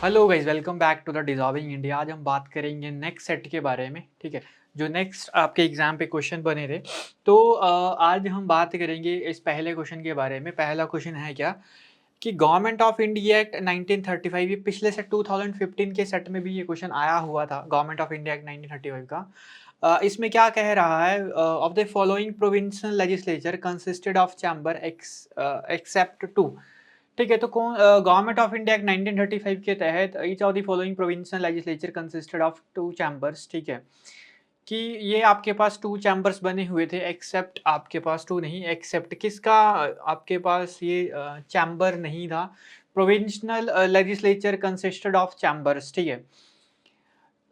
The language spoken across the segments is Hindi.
Hello guys, welcome back to the dissolving India. आज हम बात करेंगे नेक्स्ट सेट के बारे में, ठीक है? जो नेक्स्ट आपके एग्ज़ाम पे क्वेश्चन बने थे। तो आज हम बात करेंगे इस पहले क्वेश्चन के बारे में। पहला क्वेश्चन है क्या कि गवर्नमेंट ऑफ इंडिया एक्ट 1935, ये पिछले सेट 2015 के सेट में भी ये क्वेश्चन आया हुआ था, गवर्नमेंट ऑफ इंडिया एक्ट 1935 का। इसमें क्या कह रहा है, of the following provincial legislature consisted of chamber except two. ठीक है, तो कौन गवर्नमेंट ऑफ इंडिया एक्ट 1935 के तहत each of the following provincial legislature consisted of two chambers, ठीक है? कि ये आपके पास टू चैम्बर्स बने हुए थे, एक्सेप्ट आपके पास टू नहीं, एक्सेप्ट किसका आपके पास ये चैम्बर नहीं था? Provincial legislature consisted of chambers, ठीक है?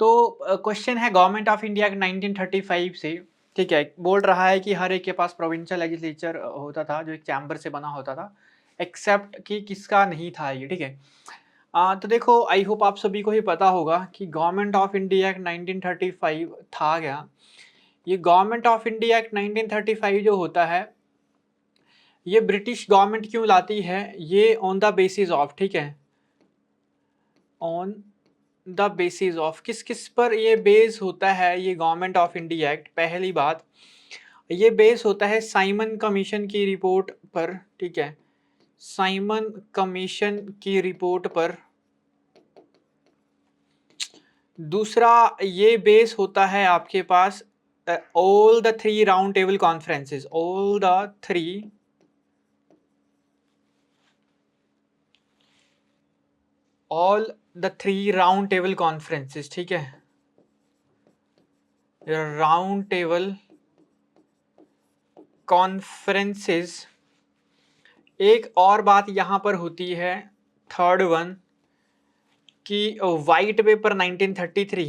तो क्वेश्चन है गवर्नमेंट ऑफ इंडिया एक्ट 1935 से, ठीक है? बोल रहा है कि हर एक के पास प्रोविंशियल लेजिस्लेचर होता था, जो एक चैम्बर से बना होता था, एक्सेप्ट कि किसका नहीं था ये, ठीक है? तो देखो, आई होप आप सभी को ही पता होगा कि गवर्नमेंट ऑफ इंडिया एक्ट 1935 था क्या? ये गवर्नमेंट ऑफ इंडिया एक्ट 1935 जो होता है, ये ब्रिटिश गवर्नमेंट क्यों लाती है? ये ऑन द बेसिस ऑफ, ठीक है? ऑन द बेसिस ऑफ किस-किस पर ये बेस होता है ये गवर्नमेंट ऑफ इंडिया एक्ट? पहली बात, ये बेस होता है साइमन कमीशन की रिपोर्ट पर, ठीक है? साइमन कमीशन की रिपोर्ट पर। दूसरा, ये बेस होता है आपके पास all the three round table conferences, all the three all the three round table conferences, ठीक है? Round table conferences. एक और बात यहाँ पर होती है, थर्ड वन, कि वाइट पेपर 1933,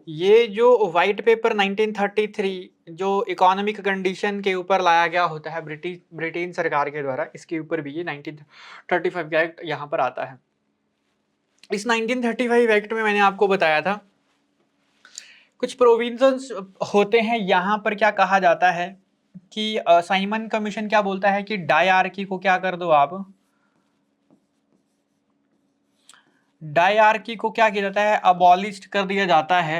ये जो वाइट पेपर 1933 जो इकोनॉमिक कंडीशन के ऊपर लाया गया होता है ब्रिटेन सरकार के द्वारा, इसके ऊपर भी ये 1935 का एक्ट यहाँ पर आता है। इस 1935 एक्ट में मैंने आपको बताया था कुछ प्रोविजंस होते हैं। यहाँ पर क्या कहा जाता है कि साइमन कमीशन क्या बोलता है कि डायआर्की को क्या कर दो आप, डायआर्की को क्या किया जाता है, अबॉलिश कर दिया जाता है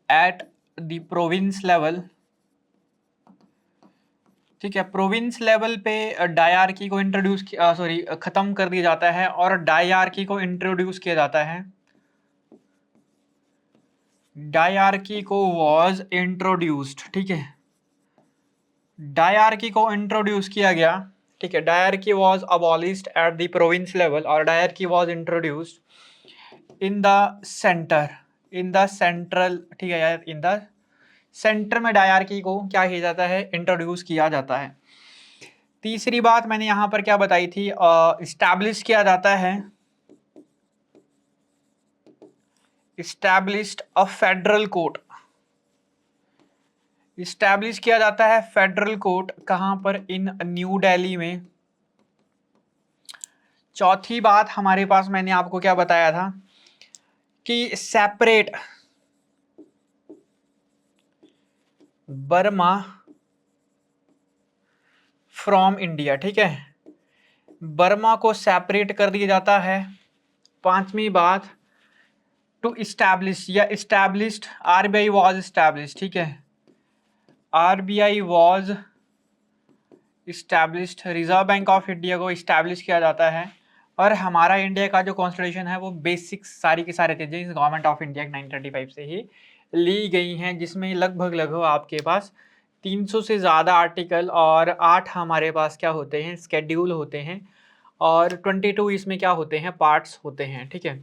एट द प्रोविंस लेवल, ठीक है? प्रोविंस लेवल पे डायआर्की को इंट्रोड्यूस सॉरी खत्म कर दिया जाता है और डायआर्की को इंट्रोड्यूस किया जाता है। डायआर्की को वाज इंट्रोड्यूस्ड, ठीक है? डायआर्की को इंट्रोड्यूस किया गया, ठीक है? Diarchy was abolished at the province level और diarchy was introduced in the centre, in the central, ठीक है यार? इन द सेंटर में डायआर्की को क्या किया जाता है, इंट्रोड्यूस किया जाता है। तीसरी बात मैंने यहाँ पर क्या बताई थी, इस्टेब्लिश किया जाता है, established a federal court, establish किया जाता है फेडरल कोर्ट, कहाँ पर? इन न्यू दिल्ली में। चौथी बात हमारे पास मैंने आपको क्या बताया था कि सेपरेट बर्मा फ्रॉम इंडिया, ठीक है? बर्मा को सेपरेट कर दिया जाता है। पांचवी बात, टू इस्टेब्लिश या इस्टेब्लिश्ड, आरबीआई वाज इस्टेब्लिश, ठीक है? RBI was established, reserve bank of India को इस्टेब्लिश किया जाता है। और हमारा इंडिया का जो कॉन्स्टिट्यूशन है वो बेसिक सारी की सारी चीज़ें इस गवर्नमेंट ऑफ इंडिया 1935 से ही ली गई हैं, जिसमें लगभग लगभग आपके पास 300 से ज़्यादा आर्टिकल और 8 हमारे पास क्या होते हैं, स्केड्यूल होते हैं, और 22 इसमें क्या होते हैं, पार्ट्स होते हैं, ठीक है?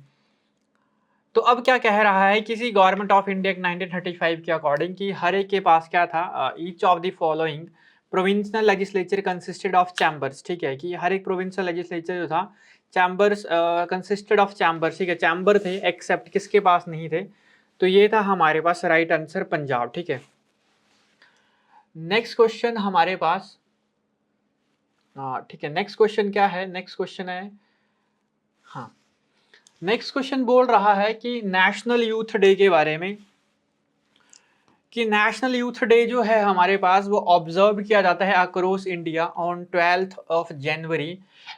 तो अब क्या कह रहा है किसी गवर्नमेंट ऑफ इंडिया 1935 के अकॉर्डिंग कि हर एक के पास क्या था, each of the following provincial legislature consisted of chambers, ठीक है? कि हर एक प्रोविंशियल लेजिस्लेचर जो था, चैम्बर्स कंसिस्टेड ऑफ चैम्बर्स, ठीक है? चैम्बर थे, एक्सेप्ट किसके पास नहीं थे? तो ये था हमारे पास राइट आंसर, पंजाब, ठीक है? नेक्स्ट क्वेश्चन हमारे पास, ठीक है, नेक्स्ट क्वेश्चन क्या है? नेक्स्ट क्वेश्चन है, हाँ, नेक्स्ट क्वेश्चन बोल रहा है कि नेशनल यूथ डे के बारे में, कि नेशनल यूथ डे जो है हमारे पास वो ऑब्जर्व किया जाता है across India on 12th of January,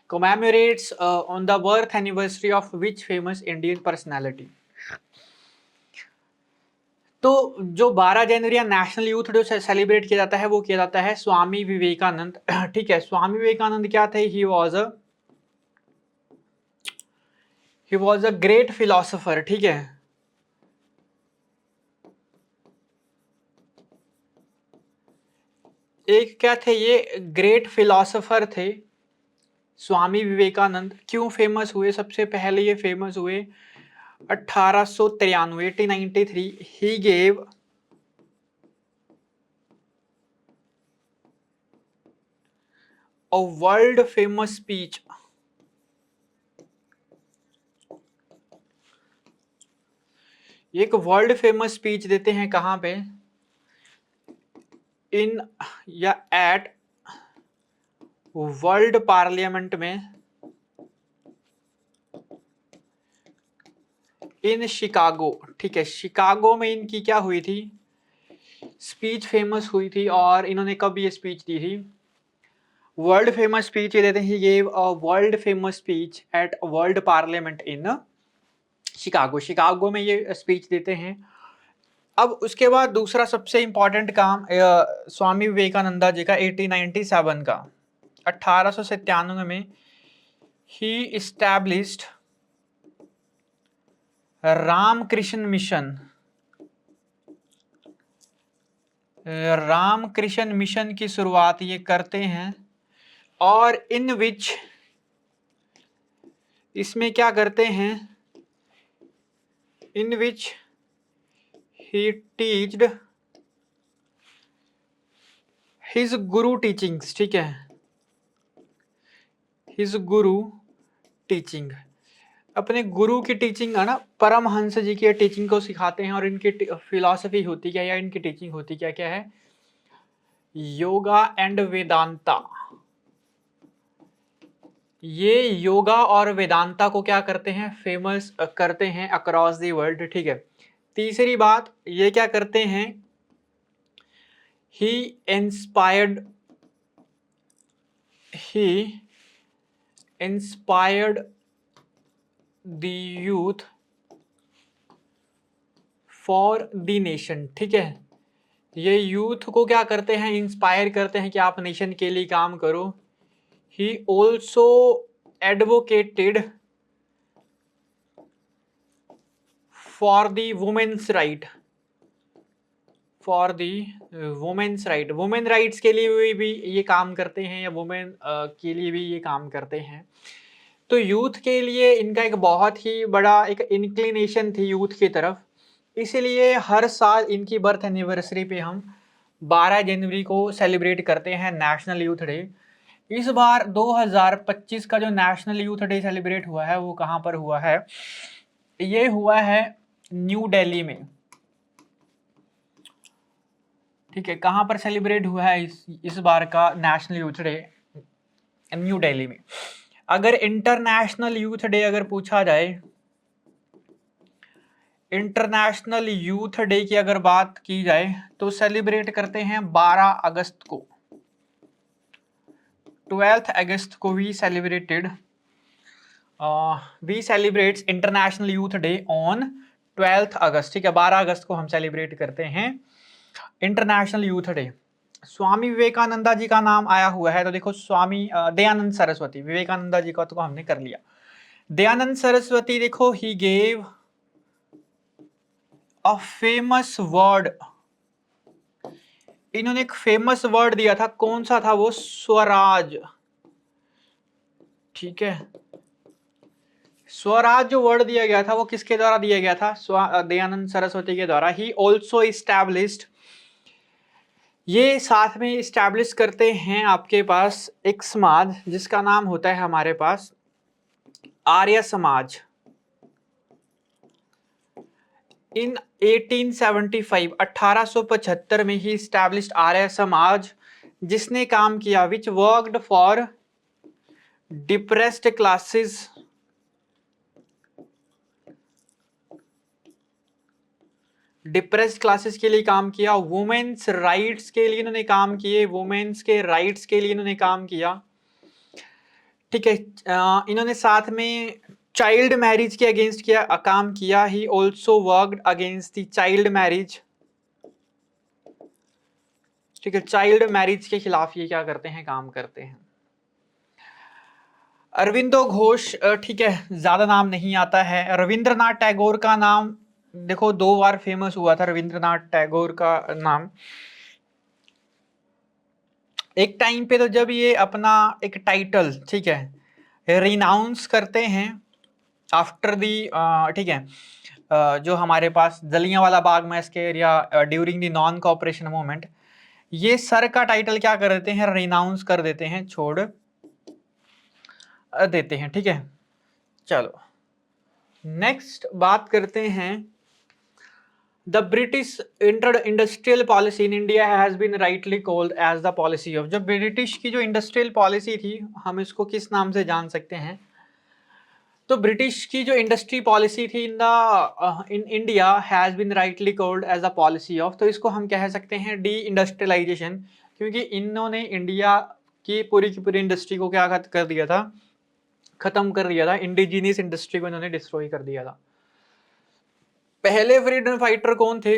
commemorates on the birth anniversary of which famous Indian personality। तो जो 12 जनवरी या नेशनल यूथ डे से सेलिब्रेट किया जाता है वो किया जाता है स्वामी विवेकानंद। ठीक है, स्वामी विवेकानंद क्या थे? He was a great philosopher. ठीक है, एक क्या थे ये? ग्रेट फिलोसोफर थे स्वामी विवेकानंद। क्यों फेमस हुए? सबसे पहले ये फेमस हुए 1893 1893। He gave a world famous speech. एक वर्ल्ड फेमस स्पीच देते हैं कहाँ पे? इन या एट वर्ल्ड पार्लियामेंट में इन शिकागो। ठीक है, शिकागो में इनकी क्या हुई थी? स्पीच फेमस हुई थी। और इन्होंने कब ये स्पीच दी थी? वर्ल्ड फेमस स्पीच ये देते हैं, he gave a world famous speech at world parliament in Chicago. Chicago में ये स्पीच देते हैं। अब उसके बाद दूसरा सबसे इंपॉर्टेंट काम स्वामी विवेकानंदा जी का 1897 का 1897 में ही established Ramakrishna Mission. Ramakrishna Mission की शुरुआत ये करते हैं और इन विच इसमें क्या करते हैं? इन विच ही टीच्ड हिज गुरु टीचिंग्स। ठीक है, हिज गुरु टीचिंग, अपने गुरु की टीचिंग है ना, परमहंस जी की टीचिंग को सिखाते हैं। और इनकी फिलॉसफी होती क्या है या इनकी टीचिंग होती क्या क्या है? योगा एंड वेदांता। ये योगा और वेदांता को क्या करते हैं? फेमस करते हैं अक्रॉस द वर्ल्ड। ठीक है, तीसरी बात ये क्या करते हैं? He inspired the youth for the nation. ठीक है, ये यूथ को क्या करते हैं? इंस्पायर करते हैं कि आप नेशन के लिए काम करो। He also advocated for the women's right. For the women's right, women rights के लिए भी ये काम करते हैं या वुमेन के लिए भी ये काम करते हैं। तो यूथ के लिए इनका एक बहुत ही बड़ा एक इंक्लिनेशन थी यूथ की तरफ, इसीलिए हर साल इनकी बर्थ एनिवर्सरी पे हम 12 जनवरी को सेलिब्रेट करते हैं नेशनल यूथ डे। इस बार 2025 का जो नेशनल यूथ डे सेलिब्रेट हुआ है वो कहाँ पर हुआ है? ये हुआ है न्यू दिल्ली में। ठीक है, कहाँ पर सेलिब्रेट हुआ है इस बार का national youth day? New Delhi में। अगर इंटरनेशनल यूथ डे अगर पूछा जाए, इंटरनेशनल यूथ डे की अगर बात की जाए तो सेलिब्रेट करते हैं 12 अगस्त को। 12th अगस्त को we celebrated we celebrates international youth day on 12th August. ठीक है, 12 अगस्त को हम सेलिब्रेट करते हैं international youth day. Swami Vivekananda ji का नाम आया हुआ है तो देखो, स्वामी दयानंद सरस्वती, विवेकानंदा जी का तो हमने कर लिया। दयानंद सरस्वती देखो, he gave a famous word. इन्होंने एक फेमस वर्ड दिया था, कौन सा था वो? स्वराज। ठीक है, स्वराज जो वर्ड दिया गया था वो किसके द्वारा दिया गया था? दयानंद सरस्वती के द्वारा। ही ऑल्सो इस्टेब्लिश्ड, ये साथ में इस्टेब्लिश करते हैं आपके पास एक समाज जिसका नाम होता है हमारे पास आर्य समाज। इन 1875 1875 में ही इस्टेब्लिश्ड आर्य समाज, जिसने काम किया which worked for depressed depressed classes के लिए काम किया, वुमेन्स राइट्स के लिए इन्होंने काम किए, वुमेन्स के राइट्स के लिए इन्होंने काम किया, ठीक है। इन्होंने साथ में चाइल्ड मैरिज के अगेंस्ट किया काम किया। He also worked against the child marriage, ठीक है, चाइल्ड मैरिज के खिलाफ ये क्या करते हैं, काम करते हैं। अरविंदो घोष, ठीक है, ज्यादा नाम नहीं आता है। रविंद्रनाथ टैगोर का नाम देखो 2 बार फेमस हुआ था रविंद्रनाथ टैगोर का नाम। एक टाइम पे तो जब ये अपना एक टाइटल, ठीक है, रिनाउंस करते हैं आफ्टर दी, ठीक है, जो हमारे पास जलियांवाला बाग मैसेकर या during the non cooperation movement, ये सर का टाइटल क्या कर देते हैं, रिनाउंस कर देते हैं, छोड़ देते हैं, ठीक है। चलो नेक्स्ट बात करते हैं, the British inter industrial policy in India has been rightly called as the policy of, जब ब्रिटिश की जो इंडस्ट्रियल पॉलिसी थी, हम इसको किस नाम से जान सकते हैं, तो ब्रिटिश की जो इंडस्ट्री पॉलिसी थी in India has been rightly called as a policy of, तो इसको हम कह सकते हैं डी इंडस्ट्रियलाइजेशन, क्योंकि इन्होंने इंडिया की पूरी इंडस्ट्री को क्या कर दिया था, खत्म कर दिया था, इंडिजीनियस इंडस्ट्री को इन्होंने डिस्ट्रॉय कर दिया था। पहले फ्रीडम फाइटर कौन थे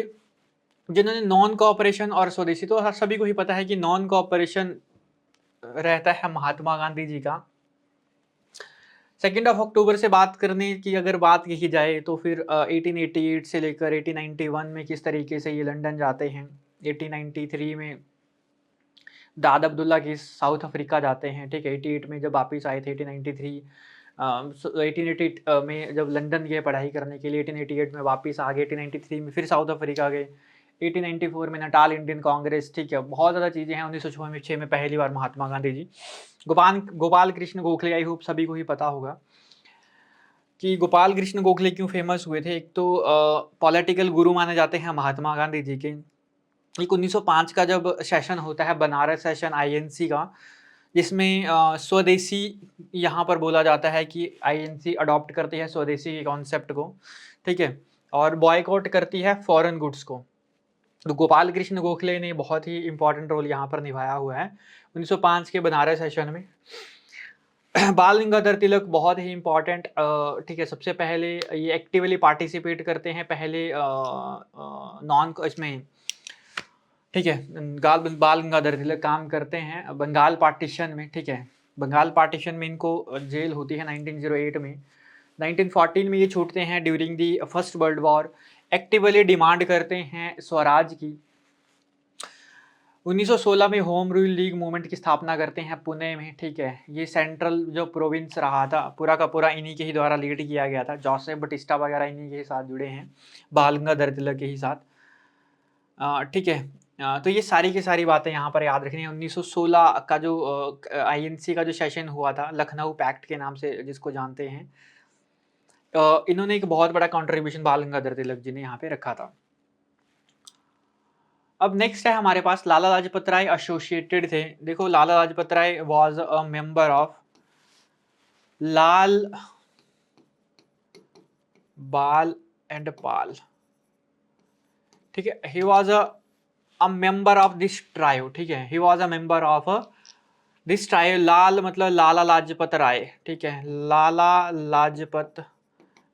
जिन्होंने नॉन कोऑपरेशन और स्वदेशी, तो सभी को ही पता है कि नॉन कोऑपरेशन रहता है महात्मा गांधी जी का। 2 अक्टूबर से बात करने की अगर बात की जाए तो फिर 1888 से लेकर 1891 में किस तरीके से ये लंदन जाते हैं, 1893 में दाद अब्दुल्ला की साउथ अफ्रीका जाते हैं, ठीक है, 88 में जब वापिस आए थे, 1893 1880 में जब लंदन गए पढ़ाई करने के लिए, 1888 में वापस आ गए, 1893 में फिर साउथ अफ्रीका गए, 1894 में नटाल इंडियन कांग्रेस, ठीक है, बहुत ज़्यादा चीज़ें हैं। 1906 में पहली बार महात्मा गांधी जी, गोपाल कृष्ण गोखले, आई होप सभी को ही पता होगा कि गोपाल कृष्ण गोखले क्यों फेमस हुए थे। एक तो पॉलिटिकल गुरु माने जाते हैं महात्मा गांधी जी के। एक 1905 का जब सेशन होता है बनारस सेशन आईएनसी का, जिसमें स्वदेशी यहाँ पर बोला जाता है कि आईएनसी अडॉप्ट करती है स्वदेशी के कॉन्सेप्ट को, ठीक है, और बॉयकॉट करती है फॉरेन गुड्स को। तो गोपाल कृष्ण गोखले ने बहुत ही इंपॉर्टेंट रोल यहाँ पर निभाया हुआ है 1905 के बनारस सेशन में। बाल गंगाधर तिलक बहुत ही इंपॉर्टेंट, ठीक है, सबसे पहले ये एक्टिवली पार्टिसिपेट करते हैं पहले नॉन इसमें, ठीक है, बाल गंगाधर तिलक काम करते हैं बंगाल पार्टीशन में, ठीक है, बंगाल पार्टीशन में इनको जेल होती है 1908 में। 1914 में ये छूटते हैं during the first world war, actively demand करते हैं स्वराज की। 1916 में होम रूल लीग मूवमेंट की स्थापना करते हैं पुणे में, ठीक है, ये सेंट्रल जो प्रोविंस रहा था पूरा का पूरा इन्हीं के ही द्वारा लीड किया गया था, जोसेफ बटिस्टा वगैरह इन्हीं के साथ जुड़े हैं, बाल गंगाधर तिलक के ही साथ, ठीक है। तो ये सारी की सारी बातें यहाँ पर याद रखनी है। 1916 का जो आईएनसी का जो सेशन हुआ था लखनऊ पैक्ट के नाम से जिसको जानते हैं, इन्होंने एक बहुत बड़ा कंट्रीब्यूशन बाल गंगाधर तिलक जी ने यहाँ पे रखा था। अब नेक्स्ट है हमारे पास लाला लाजपत राय एसोसिएटेड थे। देखो Lala Lajpat Rai was a member of Lal Bal and Pal, ठीक है, he was a member of this trio, ठीक है, he was a member of this trio. Lal मतलब लाला लाजपत राय, ठीक है, Lala Lajpat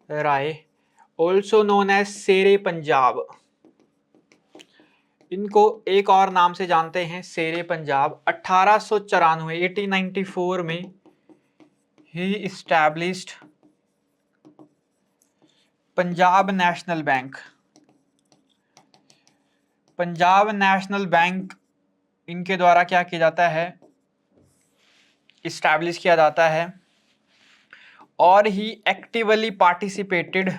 Rai also known as Shere Punjab, इनको एक और नाम से जानते हैं शेरे पंजाब। 1894 1894 में ही established Punjab National Bank. Punjab National Bank इनके द्वारा क्या किया जाता है, इस्टेब्लिश किया जाता है, और he actively participated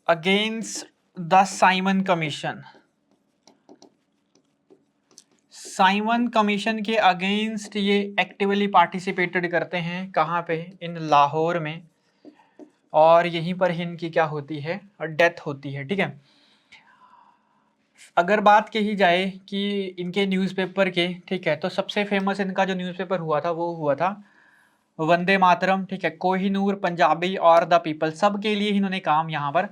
against the Simon Commission. Simon Commission के अगेंस्ट ये एक्टिवली पार्टिसिपेटेड करते हैं, कहाँ पे, इन लाहौर में, और यहीं पर ही इनकी क्या होती है, डेथ होती है, ठीक है। अगर बात कही जाए कि इनके न्यूज़पेपर के, ठीक है, तो सबसे फेमस इनका जो न्यूज़पेपर हुआ था वो हुआ था वंदे मातरम, ठीक है, कोहिनूर, पंजाबी और द पीपल, सब के लिए इन्होंने काम यहाँ पर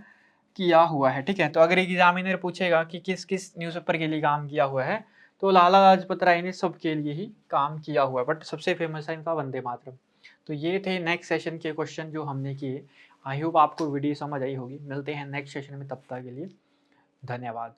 किया हुआ है, ठीक है। तो अगर एग्जामिनर पूछेगा कि किस किस न्यूज़पेपर के लिए काम किया हुआ है, तो लाला लाजपत राय ने सबके लिए ही काम किया हुआ है, बट सबसे फेमस है इनका वंदे मातरम। तो ये थे नेक्स्ट सेशन के क्वेश्चन जो हमने किए। आई होप आपको वीडियो समझ आई होगी। मिलते हैं नेक्स्ट सेशन में, तब तक के लिए धन्यवाद।